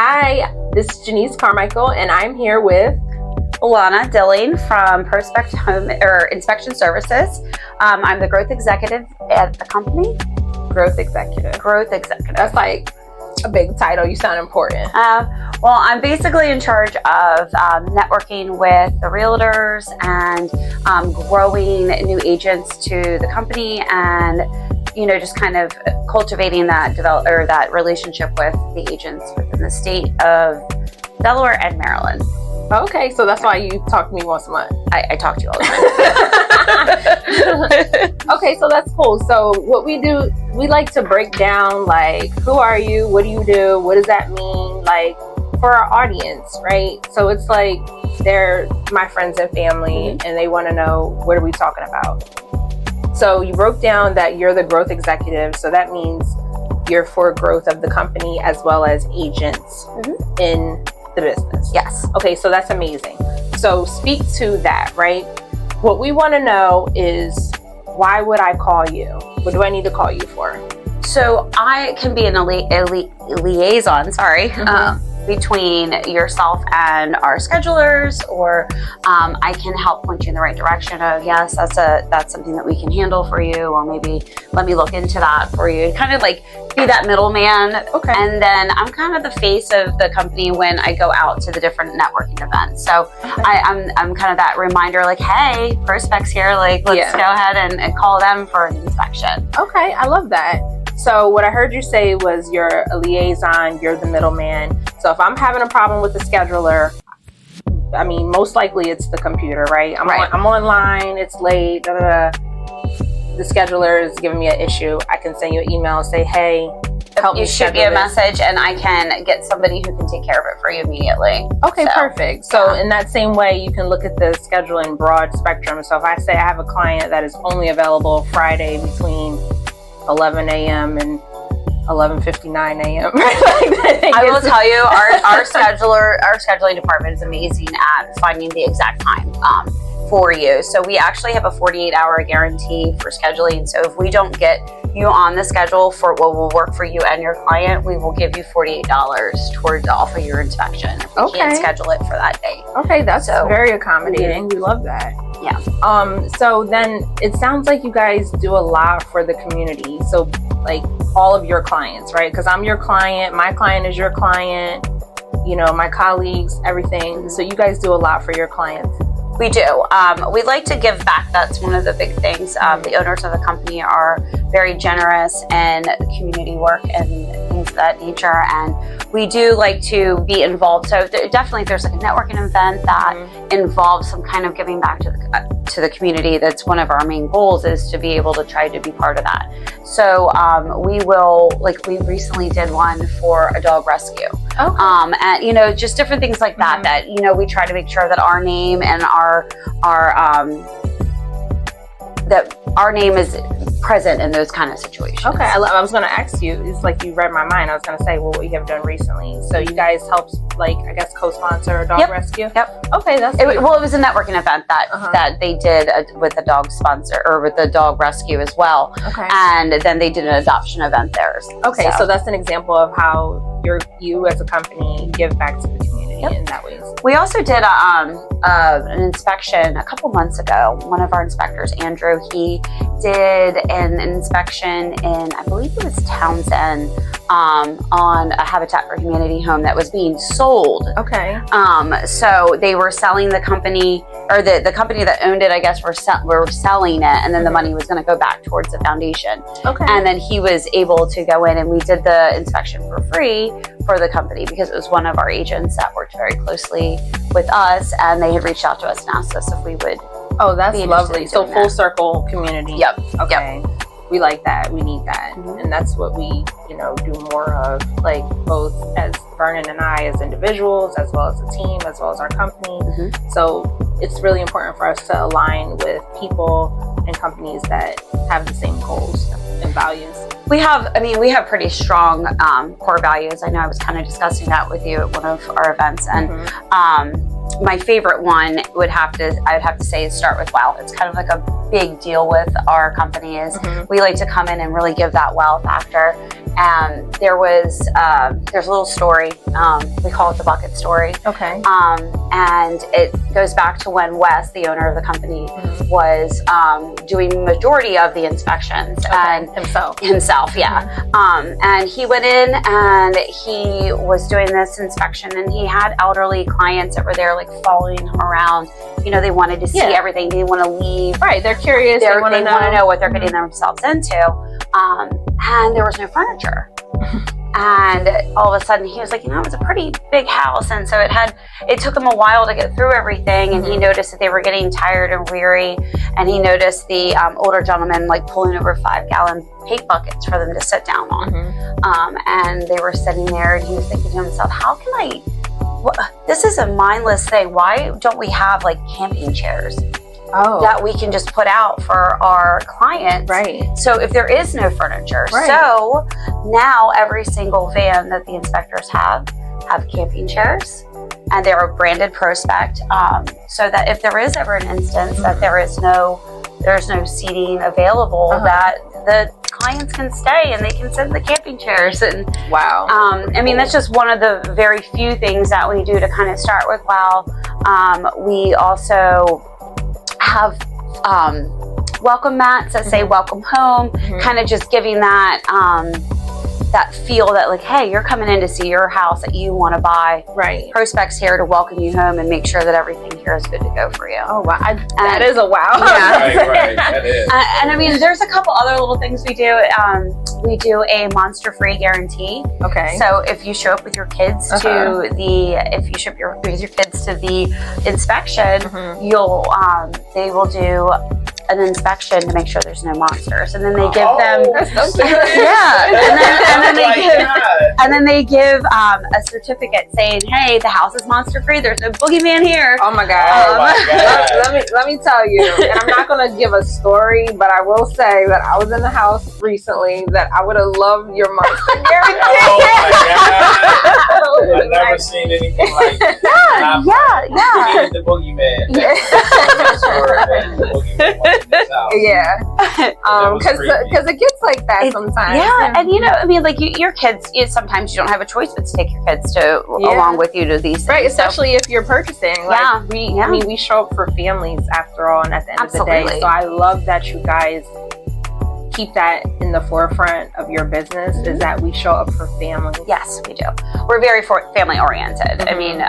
Hi, this is Janice Carmichael, and I'm here with Bilonna Dilling from Pro-Spect Home Inspection Services. I'm the growth executive at the company. Growth Executive. Growth executive. That's like a big title. You sound important. Well, I'm basically in charge of networking with the realtors and growing new agents to the company, and just kind of cultivating that that relationship with the agents within the state of Delaware and Maryland. Okay, so that's why you talk to me once a month. I talk to you all the time. Okay, so that's cool. So what we do, we like to break down, like, who are you? What do you do? What does that mean? Like, for our audience, right? So it's like they're my friends and family, and they want to know, what are we talking about? So you broke down that you're the growth executive. So that means you're for growth of the company as well as agents in the business. Yes. Okay, so that's amazing. So speak to that, right? What we want to know is, why would I call you? What do I need to call you for? So I can be a liaison, between yourself and our schedulers, or I can help point you in the right direction of, yes, that's something that we can handle for you, or maybe let me look into that for you. Kind of like be that middleman. Okay. And then I'm kind of the face of the company when I go out to the different networking events. So I'm kind of that reminder, like, hey, Pro-Spect's here, like, let's go ahead and call them for an inspection. Okay, I love that. So what I heard you say was you're a liaison, you're the middleman. So if I'm having a problem with the scheduler, I mean, most likely it's the computer, right? I'm online, it's late, the scheduler is giving me an issue. I can send you an email and say, hey, help me shoot me a message, and I can get somebody who can take care of it for you immediately. Okay, perfect. So in that same way, you can look at the schedule in broad spectrum. So if I say I have a client that is only available Friday between 11 a.m. and 11:59 a.m. I will tell you, our scheduling department is amazing at finding the exact time for you. So we actually have a 48-hour guarantee for scheduling. So if we don't get you on the schedule for what will work for you and your client, we will give you $48 towards off of your inspection if we can't schedule it for that day. Okay, that's very accommodating. We love that. Yeah. So then it sounds like you guys do a lot for the community. So like all of your clients, right? Because I'm your client, my client is your client, my colleagues, everything. So you guys do a lot for your clients. We do. We like to give back. That's one of the big things. The owners of the company are very generous in community work and things of that nature, and we do like to be involved. So definitely, if there's like a networking event that involves some kind of giving back to the community, that's one of our main goals, is to be able to try to be part of that. So we will, like, we recently did one for a dog rescue. Okay. And just different things like that. That we try to make sure that our name and that our name is present in those kind of situations. Okay, I was going to ask you, it's like you read my mind. I was going to say, well, what you have done recently. So you guys helped, like, I guess, co-sponsor a dog rescue? Yep. Okay, that's it was a networking event that they did with the dog sponsor, or with the dog rescue as well. Okay. And then they did an adoption event there. Okay, so that's an example of how you as a company give back to the community in that way. We also did an inspection a couple months ago. One of our inspectors, Andrew, he did an inspection in, I believe it was Townsend, on a Habitat for Humanity home that was being sold. Okay. So they were selling the company, or the company that owned it, I guess, were selling it, and then the money was going to go back towards the foundation. Okay. And then he was able to go in, and we did the inspection for free for the company, because it was one of our agents that worked very closely with us, and they had reached out to us and asked us if we would. Oh, that's lovely. So full circle community. Yep. Okay. Yep. We like that. We need that. And that's what we, do more of, like, both as Vernon and I as individuals, as well as a team, as well as our company. So it's really important for us to align with people and companies that have the same goals and values. We have pretty strong core values. I know I was kind of discussing that with you at one of our events, and my favorite one I would have to say is start with wow. It's kind of like a big deal with our company is we like to come in and really give that wow factor. And there's a little story, we call it the bucket story. Okay. And it goes back to when Wes, the owner of the company, was doing majority of the inspections. And himself, yeah. And he went in and he was doing this inspection, and he had elderly clients that were there, like following him around. You know, they wanted to see everything. They didn't want to leave. Right, they're curious. They want to know what they're getting themselves into. And there was no furniture. And all of a sudden he was like, you know, it was a pretty big house. And so it took him a while to get through everything. And he noticed that they were getting tired and weary. And he noticed the older gentleman like pulling over 5-gallon paint buckets for them to sit down on. And they were sitting there, and he was thinking to himself, this is a mindless thing. Why don't we have like camping chairs? That we can just put out for our clients. Right. So if there is no furniture. Right. So now every single van that the inspectors have camping chairs, and they are branded Pro-Spect, so that if there is ever an instance that there's no seating available, that the clients can stay and they can sit in the camping chairs. And wow. I mean, that's just one of the very few things that we do to kind of start with wow. We also have welcome mats that say welcome home, kind of just giving that that feel that like, hey, you're coming in to see your house that you want to buy. Right. Pro-Spect's here to welcome you home and make sure that everything here is good to go for you. Oh, wow. That is a wow. Yeah. Right. That is. And I mean, there's a couple other little things we do. We do a monster-free guarantee. Okay. So if you show up with your kids to the inspection, they will do an inspection to make sure there's no monsters, and then they give them and then they give a certificate saying, hey, the house is monster free, there's no boogeyman here. Oh my god. Let me tell you, and I'm not going to give a story, but I will say that I was in the house recently that I would have loved your monster guarantee. Oh my god. I've never seen anything like that. Yeah. We needed the boogeyman. Yeah, because it gets like that sometimes. Yeah, and you know, I mean, like your kids. Sometimes you don't have a choice but to take your kids along with you to these things. Right, especially if you're purchasing. Like, I mean, we show up for families after all, and at the end of the day, so I love that you guys keep that in the forefront of your business, is that we show up for families. Yes, we do. We're very family oriented. I mean,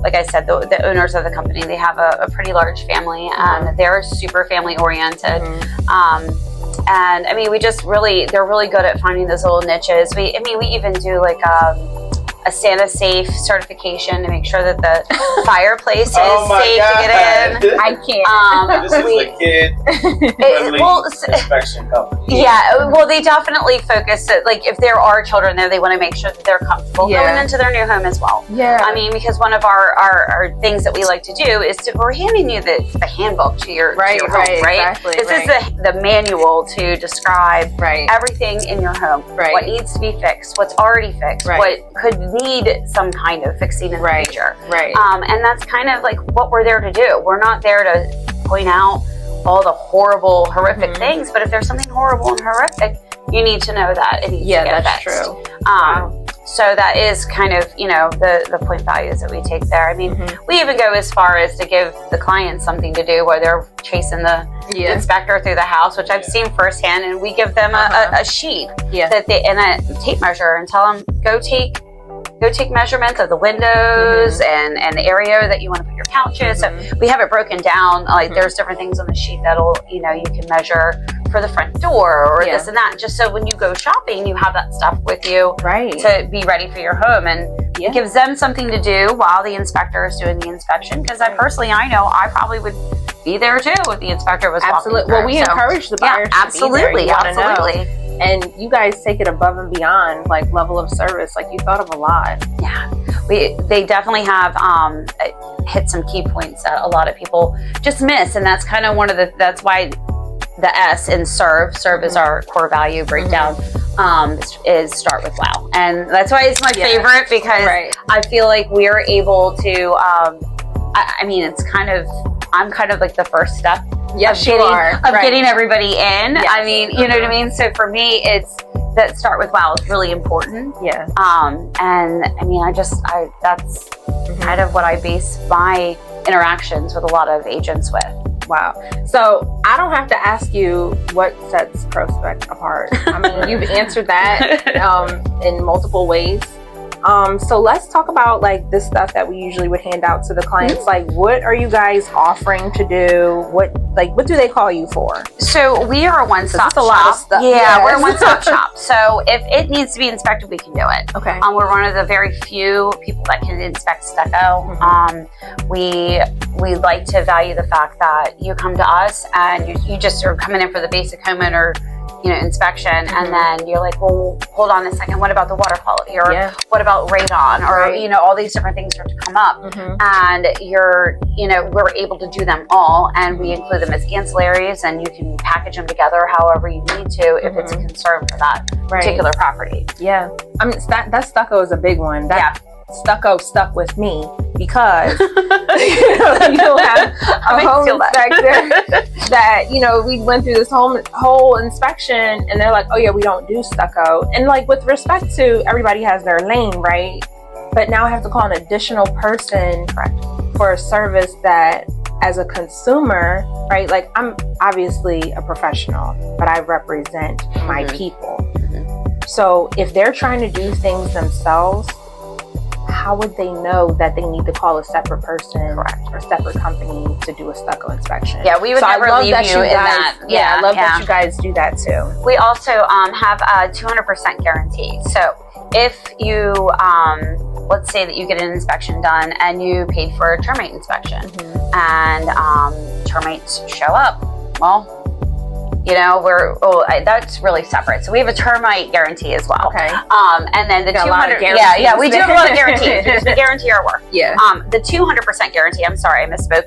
like I said, the owners of the company, they have a pretty large family, and they're super family oriented. And I mean, they're really good at finding those little niches. We even do like a Santa Safe certification to make sure that the fireplace is safe to get in. I can't. This is a kid inspection company. Yeah, well, they definitely focus it. Like, if there are children there, they want to make sure that they're comfortable going into their new home as well. Yeah. I mean, because one of our things that we like to do is we're handing you the handbook to your home, right? Exactly, this is the manual to describe everything in your home. Right. What needs to be fixed, what's already fixed, what could need some kind of fixing in the future. Right. And that's kind of like what we're there to do. We're not there to point out all the horrible, horrific things, but if there's something horrible and horrific, you need to know that it needs to get that's fixed. True. So that is kind of, the point values that we take there. I mean, we even go as far as to give the clients something to do while they're chasing the inspector through the house, which I've seen firsthand, and we give them a sheet that and a tape measure and tell them, go take measurements of the windows and the area that you want to put your couches. So we have it broken down. Like there's different things on the sheet that'll, you can measure for the front door or this and that. Just so when you go shopping, you have that stuff with you to be ready for your home. And it gives them something to do while the inspector is doing the inspection. Because I know I probably would be there too if the inspector was walking through. Well, we encourage the buyers to be there. Absolutely. And you guys take it above and beyond, like level of service. Like you thought of a lot. Yeah, they definitely have hit some key points that a lot of people just miss, and that's kind of that's why the S in serve is our core value breakdown. Is start with wow, and that's why it's my favorite, because I feel like we're able to. I'm kind of like the first step Yes, getting everybody in. Yes. I mean, you know what I mean? So for me, it's that start with wow is really important. Yeah. And I mean, that's kind of what I base my interactions with a lot of agents with. Wow. So I don't have to ask you what sets Pro-Spect apart. I mean, you've answered that in multiple ways. So let's talk about like this stuff that we usually would hand out to the clients. Like, what are you guys offering to do? What do they call you for? So we are a one-stop shop. A lot of stuff. Yeah, Yes. we're a one-stop shop. So if it needs to be inspected, we can do it. Okay. We're one of the very few people that can inspect stucco. We like to value the fact that you come to us and you just are coming in for the basic homeowner, inspection, and then you're like, well, hold on a second, what about the water quality, or what about radon, or all these different things start to come up, and we're able to do them all, and we include them as ancillaries, and you can package them together however you need to if it's a concern for that particular property. Yeah, I mean that stucco is a big one. Stucco stuck with me because you don't have a home inspector that we went through this whole inspection and they're like, oh yeah, we don't do stucco, and like with respect to everybody has their lane, right? But now I have to call an additional person for a service that as a consumer, right? Like I'm obviously a professional, but I represent my people. So if they're trying to do things themselves, how would they know that they need to call a separate person or separate company to do a stucco inspection? Yeah, we would never leave you in that. Yeah, I love that you guys do that too. We also have a 200% guarantee. So if you, let's say that you get an inspection done and you paid for a termite inspection and termites show up, well, that's really separate. So we have a termite guarantee as well. Okay. And then the 200, we do have a lot of guarantees because we guarantee our work. Yeah. The 200% guarantee, I'm sorry, I misspoke,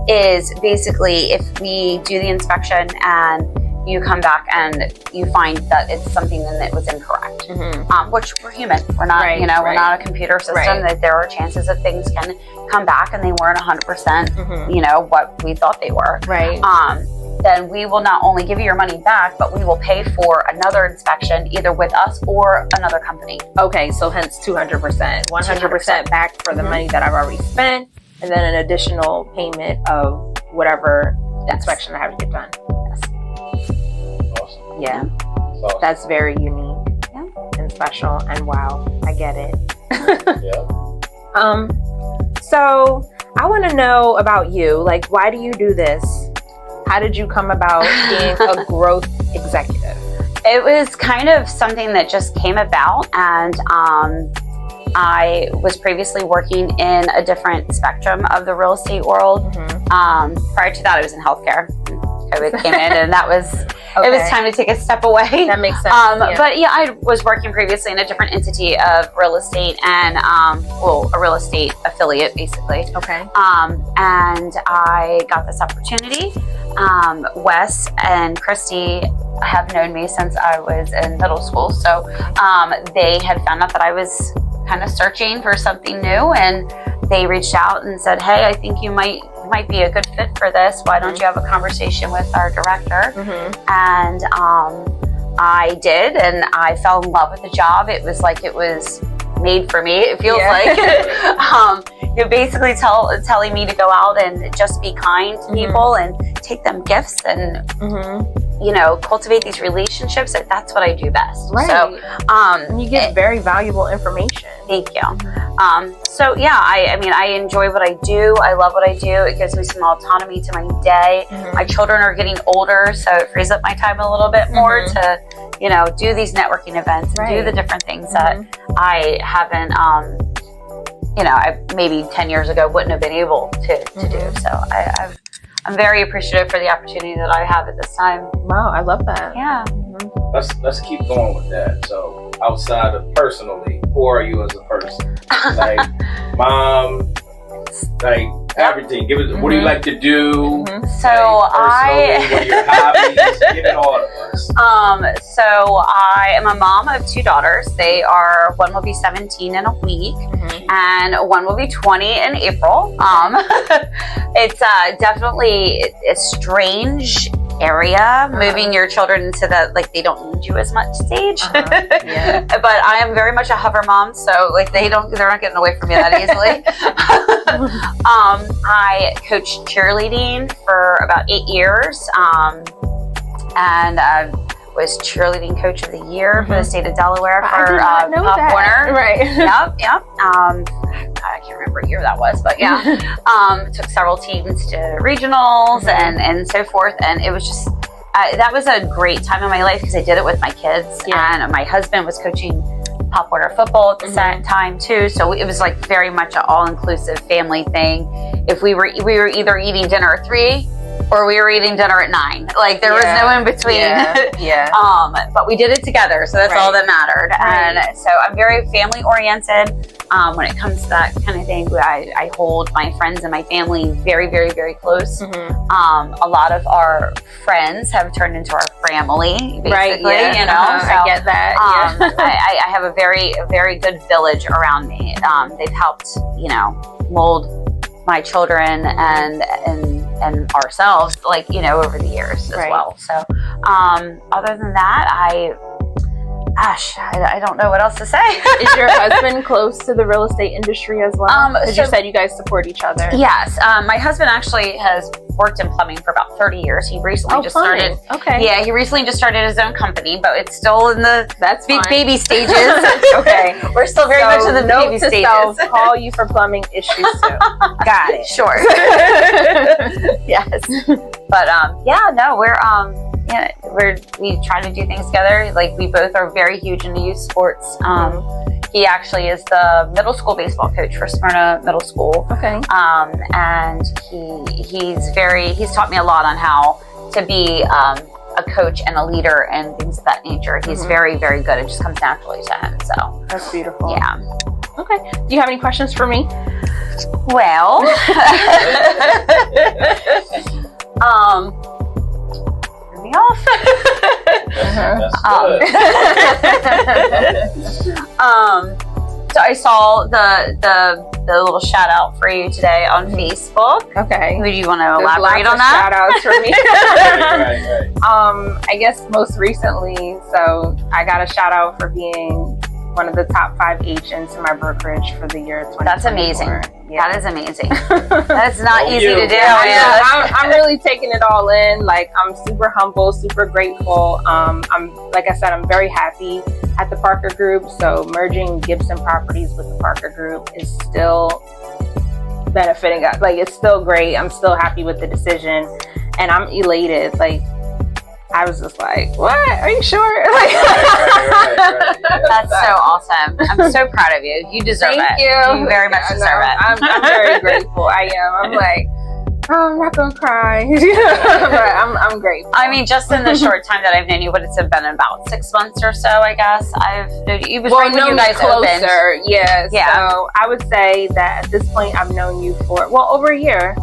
is basically if we do the inspection and you come back and you find that it's something that was incorrect, which we're human. We're not, we're not a computer system. That there are chances that things can come back and they weren't 100%, what we thought they were. Right. Then we will not only give you your money back, but we will pay for another inspection either with us or another company. Okay, so hence 200%. 100% back for the money that I've already spent, and then an additional payment of whatever inspection I have to get done. Awesome. Yeah. Awesome. That's very unique and special, and wow, I get it. So I want to know about you. Like, why do you do this? How did you come about being a growth executive? It was kind of something that just came about, and I was previously working in a different spectrum of the real estate world. Prior to that, I was in healthcare. COVID came in, and that was it was time to take a step away. That makes sense. But yeah, I was working previously in a different entity of real estate and a real estate affiliate, basically. Okay. And I got this opportunity. Wes and Christy have known me since I was in middle school, so they had found out that I was kind of searching for something new, and they reached out and said, hey, I think you might be a good fit for this. Why don't you have a conversation with our director? And I did, and I fell in love with the job. It was like it was made for me, it feels like. You're basically telling me to go out and just be kind to people and take them gifts and cultivate these relationships. That's what I do best. Right. So you get very valuable information. Thank you. So yeah, I enjoy what I do. I love what I do. It gives me some autonomy to my day. My children are getting older, so it frees up my time a little bit more to, do these networking events and do the different things that I haven't, I maybe 10 years ago wouldn't have been able to do. So I'm very appreciative for the opportunity that I have at this time. Wow, I love that. Yeah. Let's keep going with that. So outside of personally, who are you as a person? Like mom, like everything. Give it. What do you like to do? So What are your hobbies? Give it all to us. So I am a mom of 2 daughters. One will be 17 in a week, and one will be 20 in April. It's definitely a strange area, moving your children into the, like, they don't need you as much stage. Yeah. But I am very much a hover mom, so like they're not getting away from me that easily. I coached cheerleading for about 8 years, and was cheerleading coach of the year for the state of Delaware for Pop Warner. Right. Yep. I can't remember what year that was, but yeah. Took several teams to regionals and so forth, and it was just that was a great time in my life because I did it with my kids, and my husband was coaching Pop Warner football at the same time too, so it was like very much an all-inclusive family thing. If we were either eating dinner at 3 or we were eating dinner at 9. Like there was no in between. But we did it together, so that's all that mattered. And so I'm very family oriented. When it comes to that kind of thing, I hold my friends and my family very, very, very close. A lot of our friends have turned into our family, basically. You know, so, I get that. I have a very good village around me. They've helped, mold my children and ourselves, over the years as well. So, other than that, I don't know what else to say. Is your husband close to the real estate industry as well? Because you said you guys support each other. Yes. My husband actually has worked in plumbing for about 30 years. He recently started. Okay. Yeah, he recently just started his own company, but it's still in the baby stages. Okay. We're still very much in the baby stages. Call you for plumbing issues too. Got it. Sure. Yes. But we try to do things together. Like we both are very huge into youth sports. He actually is the middle school baseball coach for Smyrna Middle School. Okay. And he's taught me a lot on how to be a coach and a leader and things of that nature. He's very, very good. It just comes naturally to him. So that's beautiful. Yeah. Okay. Do you have any questions for me? Well, me off. So I saw the little shout out for you today on Facebook. Okay. Would you want to elaborate on that? Shout outs for me. Right. I guess most recently, so I got a shout out for being one of the top 5 agents in my brokerage for the year 2024. That's amazing. Yeah. That is amazing. That's not easy to do. I'm really taking it all in. Like, I'm super humble, super grateful. Like I said, I'm very happy at the Parker Group. So merging Gibson Properties with the Parker Group is still benefiting us. Like, it's still great. I'm still happy with the decision, and I'm elated. Like, I was just like, what? Are you sure? Right. That's so awesome. I'm so proud of you. You deserve it. Thank you. You very much deserve it. I'm very grateful. I am. I'm like, I'm not going to cry. But I'm grateful. I mean, just in the short time that I've known you, it's been about 6 months or so, I guess. It was right when you guys opened. Yeah. So I would say that at this point, I've known you for, over a year.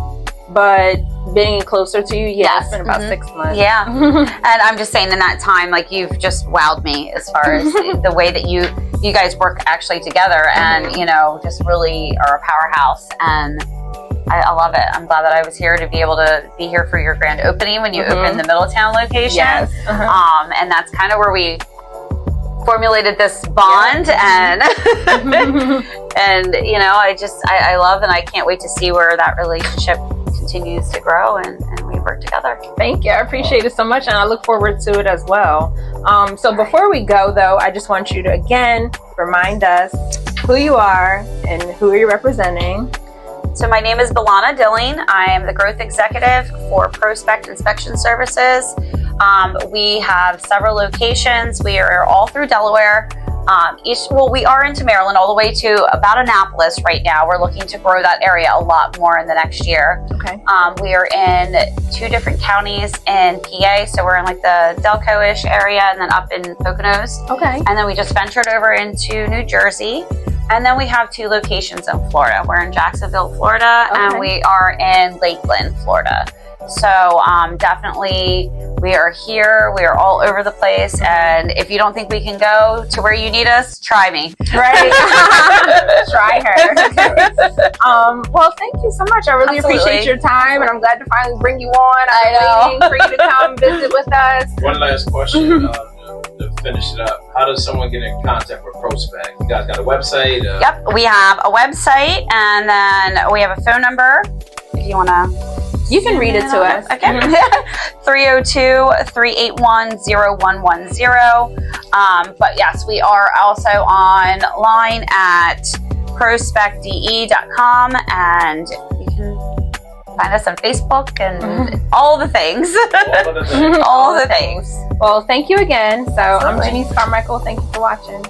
But being closer to you, it's been about 6 months. Yeah. And I'm just saying in that time, like, you've just wowed me as far as the way that you guys work actually together and, just really are a powerhouse. And I love it. I'm glad that I was here to be able to be here for your grand opening when you opened the Middletown location. Yes. And that's kind of where we formulated this bond and and I love, and I can't wait to see where that relationship continues to grow and we work together. Thank you. I appreciate it so much, and I look forward to it as well. So before we go, though, I just want you to again remind us who you are and who are you representing. So my name is Bilonna Dilling. I am the growth executive for Pro-Spect Inspection Services. We have several locations. We are all through Delaware. We are into Maryland all the way to about Annapolis right now. We're looking to grow that area a lot more in the next year. Okay. We are in 2 different counties in PA. So we're in like the Delco-ish area and then up in Poconos. Okay. And then we just ventured over into New Jersey. And then we have 2 locations in Florida. We're in Jacksonville, Florida, and we are in Lakeland, Florida. So definitely we are here. We are all over the place. And if you don't think we can go to where you need us, try me. Right? Try her. Well, thank you so much. I really appreciate your time, and I'm glad to finally bring you on. I've been waiting for you to come visit with us. One last question to finish it up. How does someone get in contact with Pro-Spect? You guys got a website? Yep, we have a website, and then we have a phone number if you want to. You can read it to us. Okay. 302-381-0110. But yes, we are also online at prospectde.com, and you can find us on Facebook and all the things. All the things. Well, thank you again. So Absolutely. I'm Janice Carmichael. Thank you for watching.